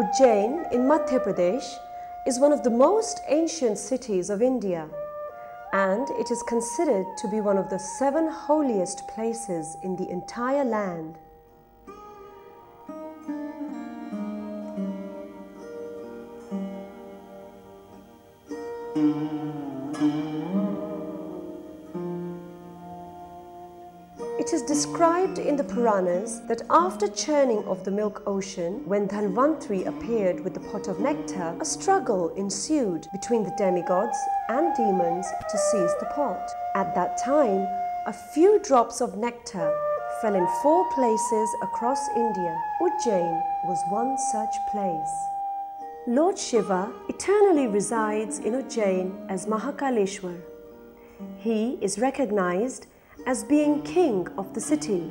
Ujjain in Madhya Pradesh is one of the most ancient cities of India, and it is considered to be one of the 7 holiest places in the entire land. It is described in the Puranas that after churning of the milk ocean, when Dhanvantri appeared with the pot of nectar, a struggle ensued between the demigods and demons to seize the pot. At that time, a few drops of nectar fell in 4 places across India. Ujjain was one such place. Lord Shiva eternally resides in Ujjain as Mahakaleshwar. He is recognized as being king of the city.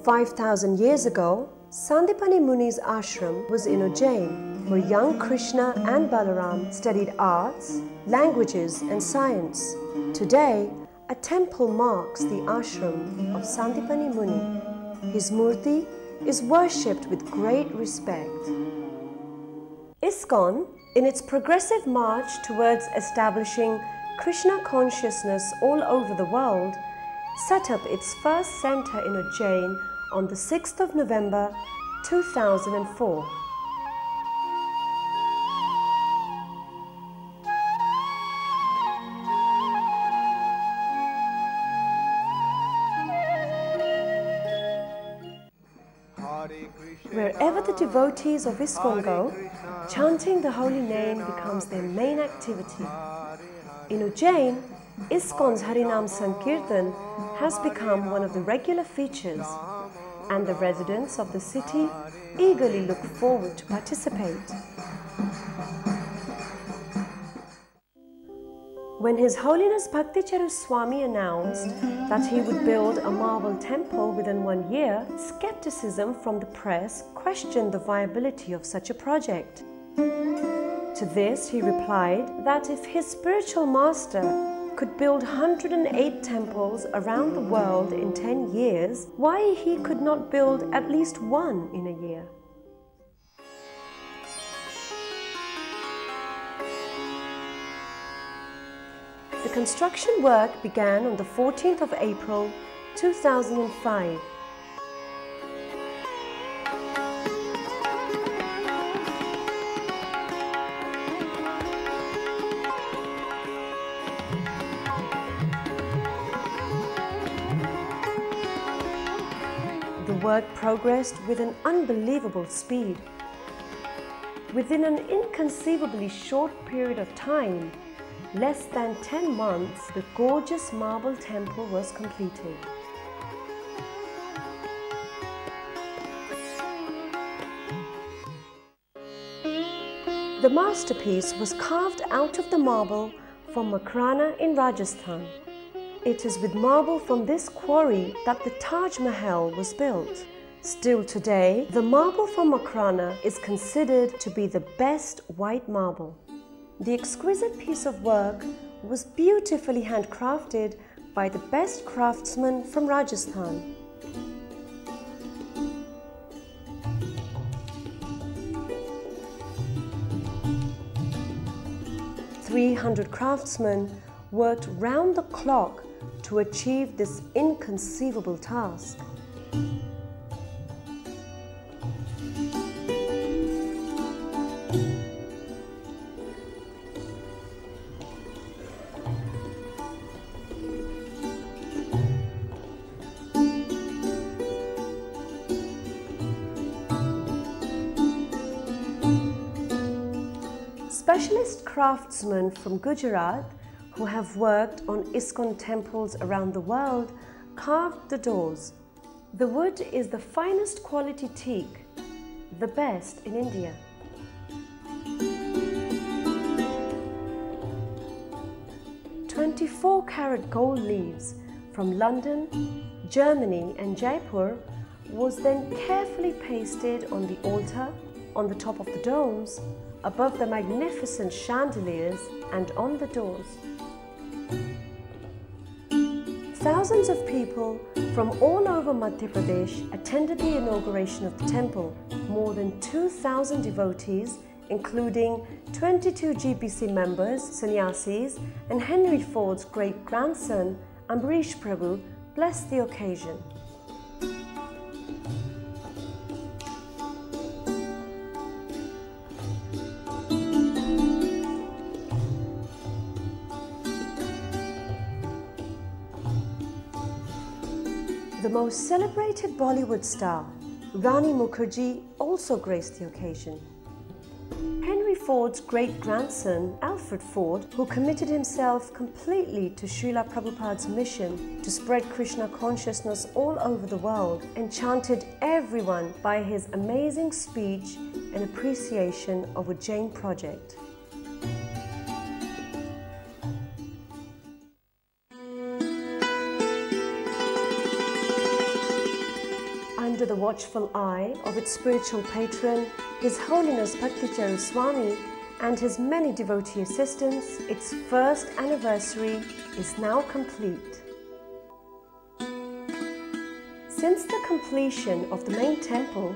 5,000 years ago, Sandipani Muni's ashram was in Ujjain, where young Krishna and Balaram studied arts, languages and science. Today, a temple marks the ashram of Sandipani Muni. His murti is worshipped with great respect. Iskcon, in its progressive march towards establishing Krishna consciousness all over the world, set up its first center in Ujjain on the 6th of November 2004. Wherever the devotees of Iskcon go, chanting the holy name becomes their main activity. In Ujjain, Iskcon's Harinam Sankirtan has become one of the regular features, and the residents of the city eagerly look forward to participate. When His Holiness Bhakti Charu Swami announced that he would build a marble temple within 1 year, skepticism from the press questioned the viability of such a project. To this, he replied that if his spiritual master could build 108 temples around the world in 10 years, why he could not build at least 1 in a year? The construction work began on the 14th of April 2005. The work progressed with an unbelievable speed. Within an inconceivably short period of time, less than 10 months, the gorgeous marble temple was completed. The masterpiece was carved out of the marble from Makrana in Rajasthan. It is with marble from this quarry that the Taj Mahal was built. Still today, the marble from Makrana is considered to be the best white marble. The exquisite piece of work was beautifully handcrafted by the best craftsmen from Rajasthan. "300 craftsmen worked round the clock to achieve this inconceivable task." Specialist craftsmen from Gujarat who have worked on Iskcon temples around the world carved the doors. The wood is the finest quality teak, the best in India. "24-carat gold leaves from London, Germany and Jaipur was then carefully pasted on the altar, on the top of the domes, above the magnificent chandeliers and on the doors. Thousands of people from all over Madhya Pradesh attended the inauguration of the temple. More than 2,000 devotees, including 22 GPC members, sannyasis, and Henry Ford's great-grandson, Ambarish Prabhu, blessed the occasion. The most celebrated Bollywood star, Rani Mukherjee, also graced the occasion. Henry Ford's great-grandson, Alfred Ford, who committed himself completely to Srila Prabhupada's mission to spread Krishna consciousness all over the world, enchanted everyone by his amazing speech and appreciation of Ujjain project. Under the watchful eye of its spiritual patron, His Holiness Bhakticharu Swami, and his many devotee assistants, its first anniversary is now complete. Since the completion of the main temple,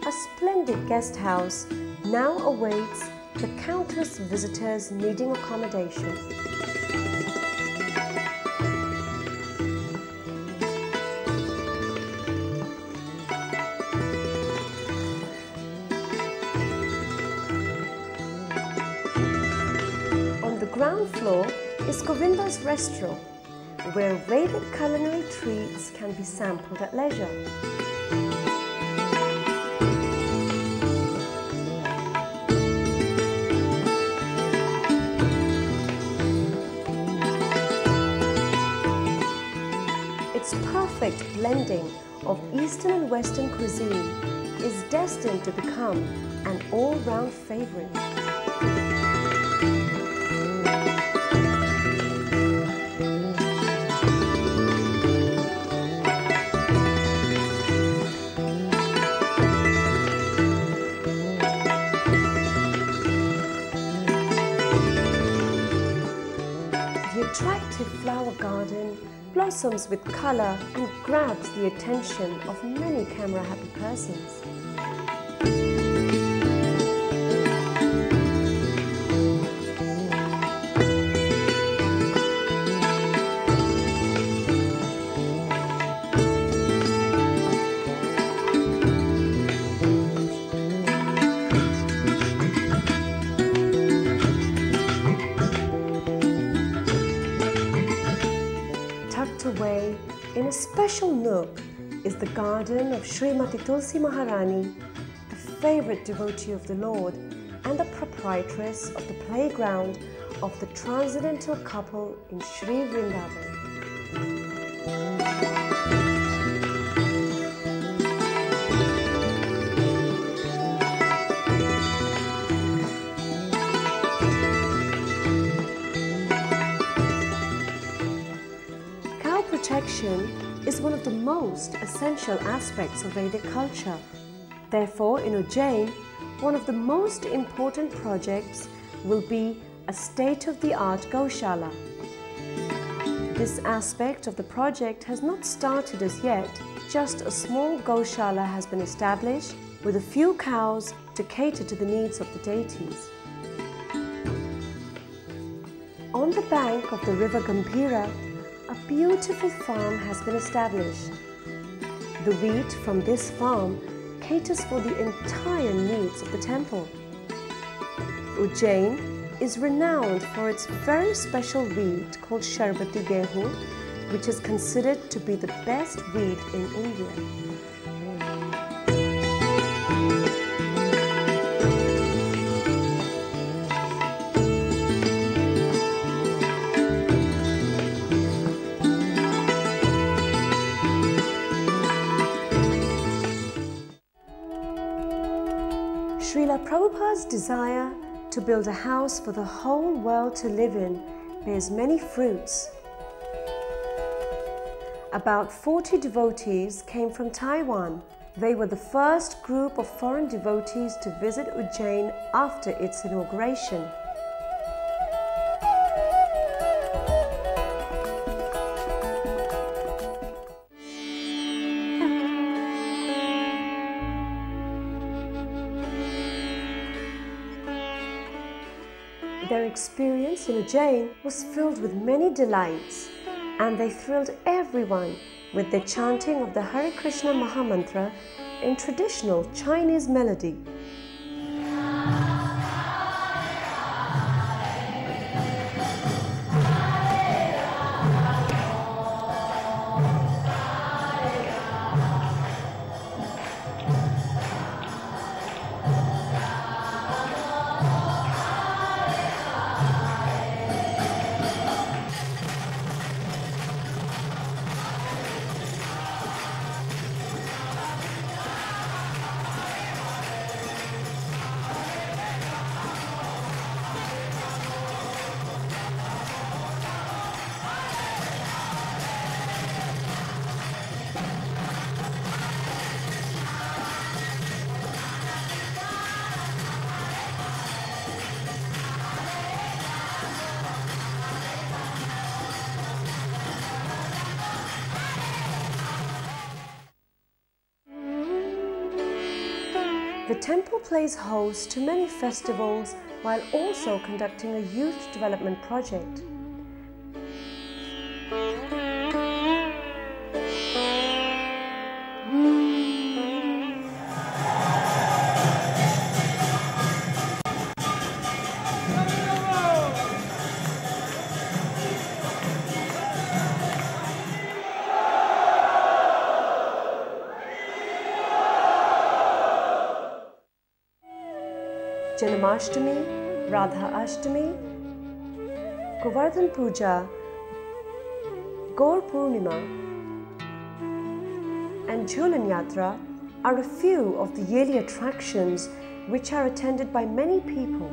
a splendid guest house now awaits the countless visitors needing accommodation. Ground floor is Govinda's restaurant, where Vedic culinary treats can be sampled at leisure. Its perfect blending of Eastern and Western cuisine is destined to become an all-round favorite. The attractive flower garden blossoms with color and grabs the attention of many camera-happy persons. Away in a special nook is the garden of Srimati Tulsi Maharani, the favorite devotee of the Lord and the proprietress of the playground of the transcendental couple in Sri Vrindavan. Protection is one of the most essential aspects of Vedic culture. Therefore, in Ujjain, one of the most important projects will be a state-of-the-art Gaushala. This aspect of the project has not started as yet. Just a small Gaushala has been established with a few cows to cater to the needs of the deities. On the bank of the river Gambhira, a beautiful farm has been established. The wheat from this farm caters for the entire needs of the temple. Ujjain is renowned for its very special wheat called Sharbati Gehu, which is considered to be the best wheat in India. Srila Prabhupada's desire to build a house for the whole world to live in bears many fruits. About 40 devotees came from Taiwan. They were the first group of foreign devotees to visit Ujjain after its inauguration. Their experience in Ujjain was filled with many delights, and they thrilled everyone with their chanting of the Hare Krishna Mahamantra in traditional Chinese melody. The temple plays host to many festivals while also conducting a youth development project. Janmashtami, Radha Ashtami, Govardhan Puja, Gaur Purnima and Jhulan Yatra are a few of the yearly attractions which are attended by many people.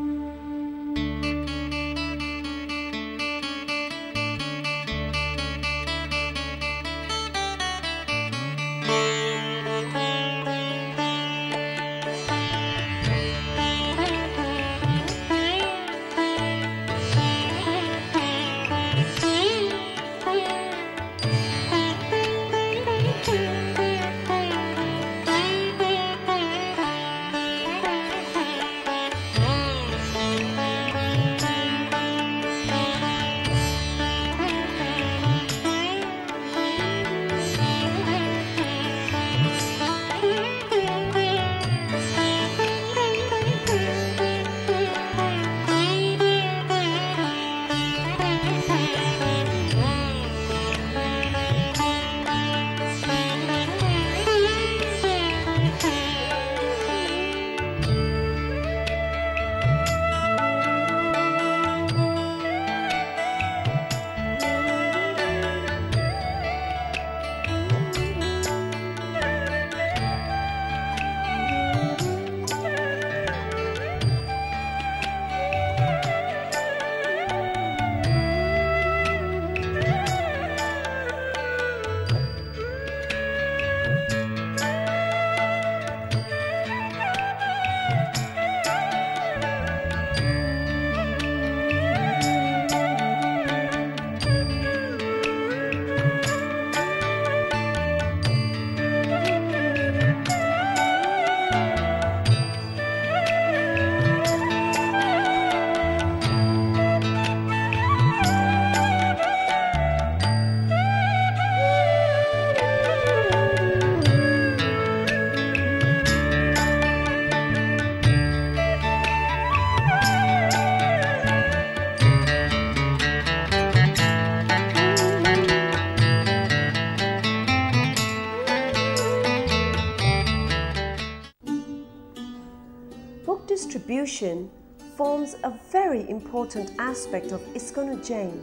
Distribution forms a very important aspect of Iskcon Ujjain.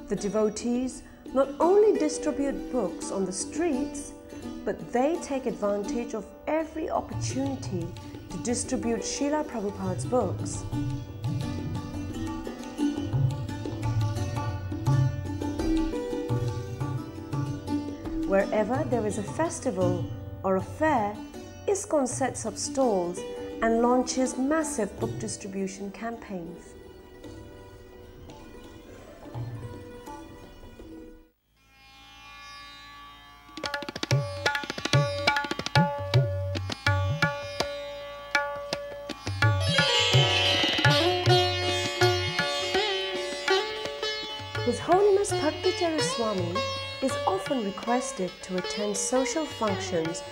The devotees not only distribute books on the streets, but they take advantage of every opportunity to distribute Srila Prabhupada's books. Wherever there is a festival or a fair, Iskcon sets up stalls and launches massive book distribution campaigns. Holiness Bhakticharya Swami is often requested to attend social functions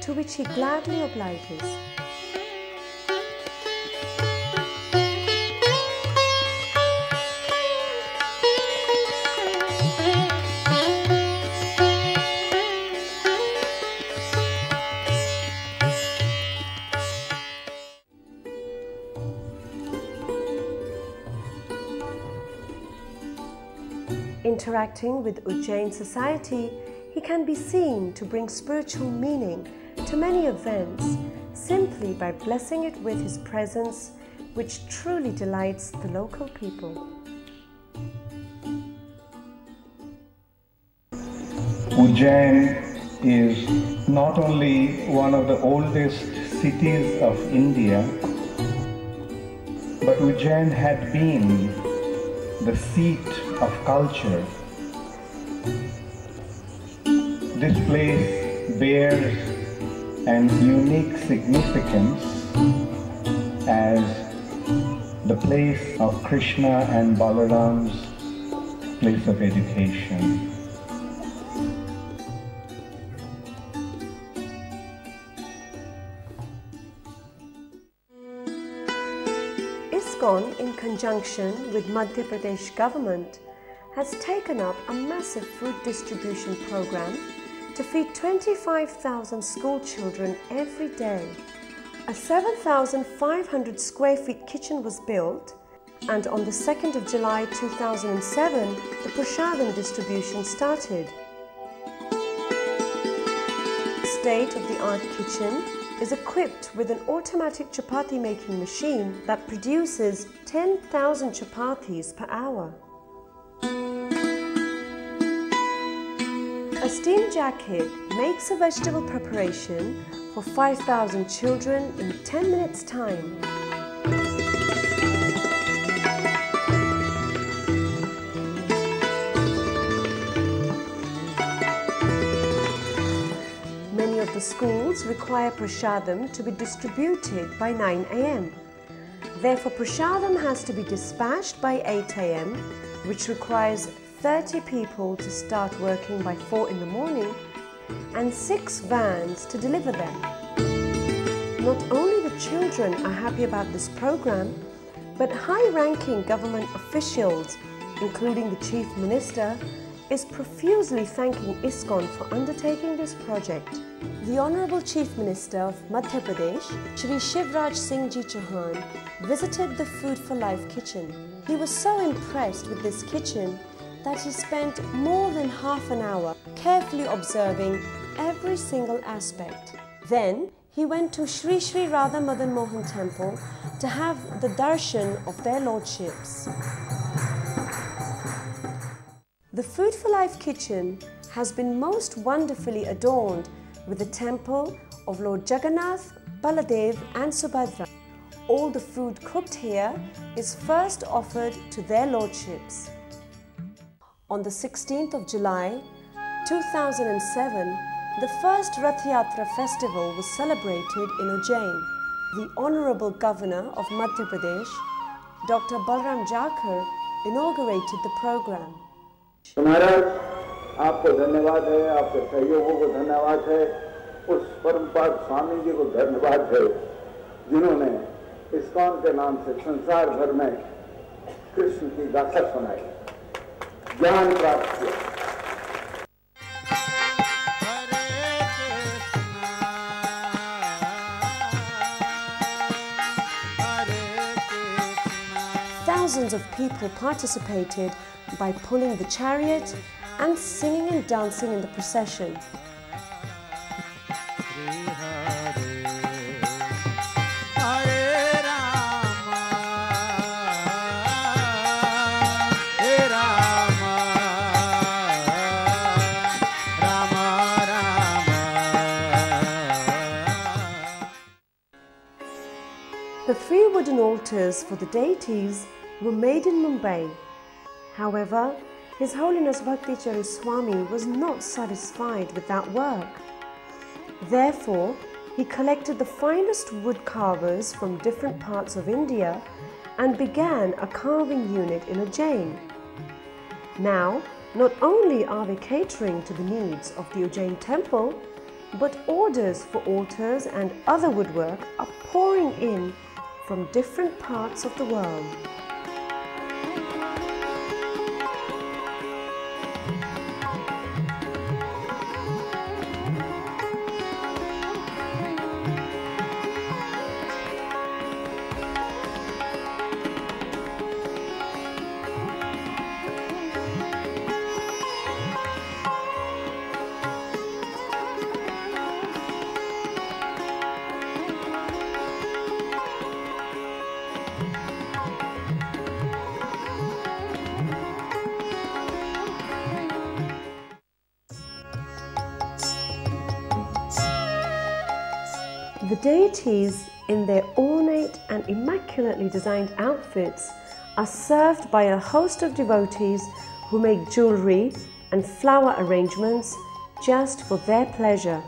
to which he gladly obliges. Interacting with Ujjain society, he can be seen to bring spiritual meaning to many events simply by blessing it with his presence, which truly delights the local people. Ujjain is not only one of the oldest cities of India, but Ujjain had been the seat of culture. This place bears an unique significance as the place of Krishna and Balaram's place of education. Iskcon, in conjunction with Madhya Pradesh government, has taken up a massive food distribution program to feed 25,000 school children every day. A 7,500 square feet kitchen was built, and on the 2nd of July 2007, the Prashadam distribution started. The state-of-the-art kitchen is equipped with an automatic chapati making machine that produces 10,000 chapatis per hour. A steam jacket makes a vegetable preparation for 5,000 children in 10 minutes time. Many of the schools require Prashadam to be distributed by 9 a.m. Therefore, Prashadam has to be dispatched by 8 a.m., which requires 30 people to start working by 4 in the morning and 6 vans to deliver them. Not only the children are happy about this program, but high-ranking government officials, including the Chief Minister, is profusely thanking Iskcon for undertaking this project. The Honourable Chief Minister of Madhya Pradesh, Shri Shivraj Singh Ji Chauhan, visited the Food for Life kitchen. He was so impressed with this kitchen that he spent more than half an hour carefully observing every single aspect. Then he went to Shri Shri Radha Madan Mohan temple to have the darshan of their lordships. The Food for Life kitchen has been most wonderfully adorned with the temple of Lord Jagannath, Baladev and Subhadra. All the food cooked here is first offered to their lordships. On the 16th of July 2007, the first Rath Yatra festival was celebrated in Ujjain. The Honourable Governor of Madhya Pradesh, Dr. Balram Jakar, inaugurated the program. महाराज आपको धन्यवाद है, आपके सहयोगों को धन्यवाद है, उस परमपाद स्वामी जी को धन्यवाद है जिन्होंने इस्कॉन के नाम से संसार भर में कृष्ण की गाथा सुनाई, ज्ञान प्राप्त किया। Thousands of people participated by pulling the chariot and singing and dancing in the procession. The 3 wooden altars for the deities were made in Mumbai. However, His Holiness Bhakticharya Swami was not satisfied with that work. Therefore, he collected the finest wood carvers from different parts of India and began a carving unit in Ujjain. Now, not only are they catering to the needs of the Ujjain temple, but orders for altars and other woodwork are pouring in from different parts of the world. The deities, in their ornate and immaculately designed outfits, are served by a host of devotees who make jewelry and flower arrangements just for their pleasure.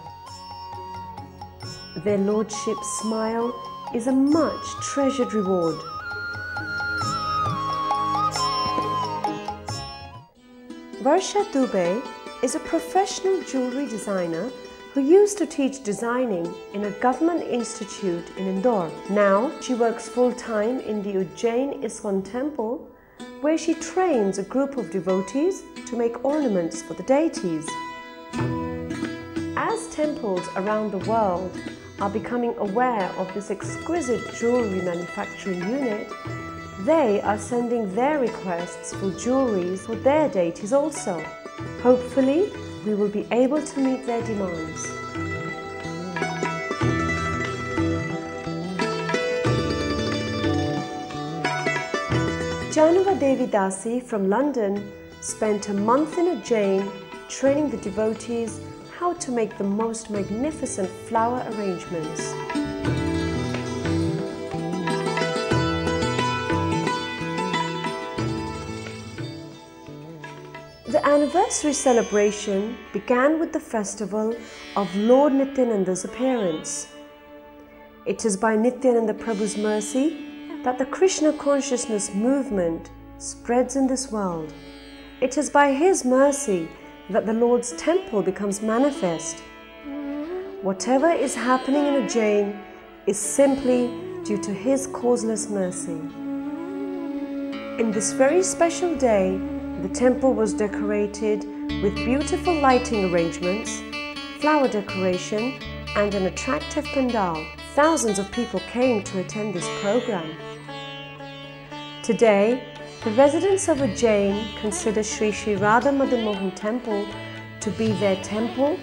Their lordship's smile is a much treasured reward. Varsha Dubey is a professional jewelry designer who used to teach designing in a government institute in Indore. Now she works full-time in the Ujjain Iskcon temple, where she trains a group of devotees to make ornaments for the deities. As temples around the world are becoming aware of this exquisite jewelry manufacturing unit, they are sending their requests for jewelries for their deities also. Hopefully, we will be able to meet their demands. Janava Devi Dasi from London spent a month in Ujjain training the devotees how to make the most magnificent flower arrangements. The anniversary celebration began with the festival of Lord Nityananda's appearance. It is by Nityananda Prabhu's mercy that the Krishna consciousness movement spreads in this world. It is by his mercy that the Lord's temple becomes manifest. Whatever is happening in Ujjain is simply due to his causeless mercy. In this very special day, the temple was decorated with beautiful lighting arrangements, flower decoration, and an attractive pandal. Thousands of people came to attend this program. Today, the residents of Ujjain consider Sri Sri Radha Madan Mohan Temple to be their temple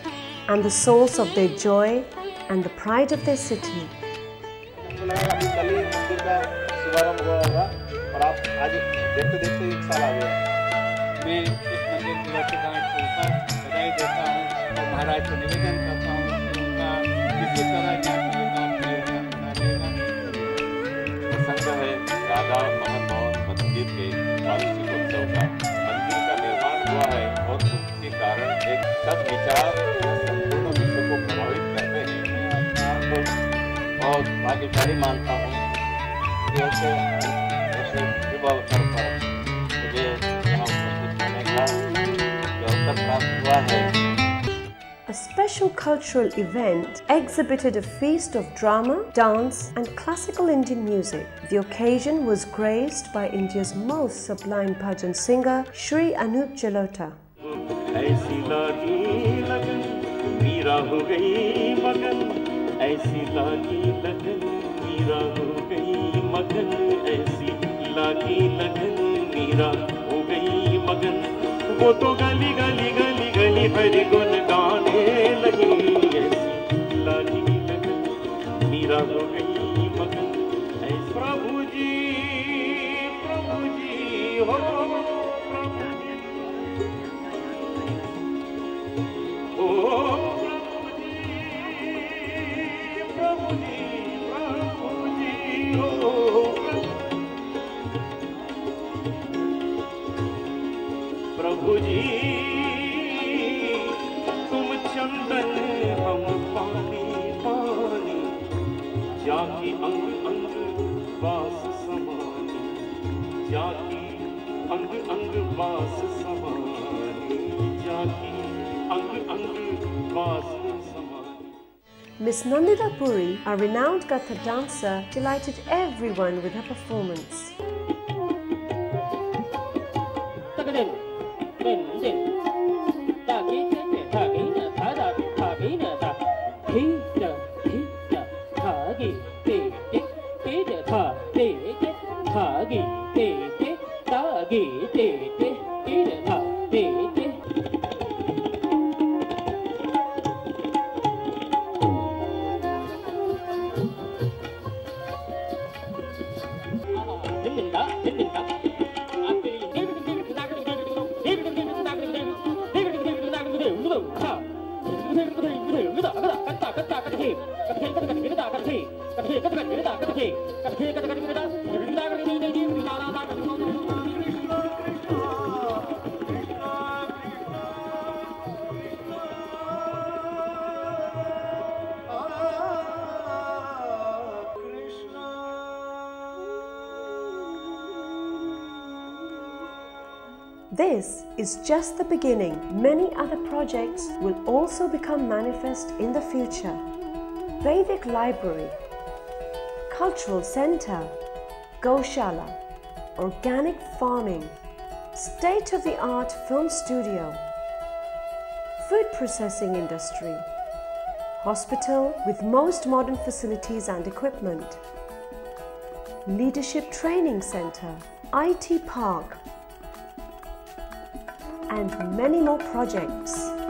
and the source of their joy and the pride of their city. मैं इस मंदिर की वर्षगांठ के ऊपर बधाई देता हूँ और महाराज को निवेदन करता हूँ कि उनका किसी तरह यहाँ की योगदान बना देगा। प्रसंग है राधा मोहन मंदिर के वार्षिक उत्सव का। मंदिर का निर्माण हुआ है और उसके कारण एक सद्विचार संपूर्ण विश्व को प्रभावित करते हैं। तो बहुत भाग्यशाली मानता हूँ कि ऐसे शुभ अवसर पर मुझे A special cultural event exhibited a feast of drama, dance and classical Indian music. The occasion was graced by India's most sublime bhajan singer, Shri Anup Jalota. वो तो गली गली गली गली हरि गुण गाने लगी ऐसी लागी लगन मीरा हो गई मगन प्रभु जी हो प्रभु जी हो प्रभु जी तुम चंदन हम पानी पानी जाकी अंग अंग वास समा Miss Nandita Puri, a renowned Kathak dancer, delighted everyone with her performance. This is just the beginning. Many other projects will also become manifest in the future. Vedic Library, Cultural Center, Goshala, Organic Farming, State-of-the-art Film Studio, Food Processing Industry, Hospital with most modern facilities and equipment, Leadership Training Center, IT Park, and many more projects.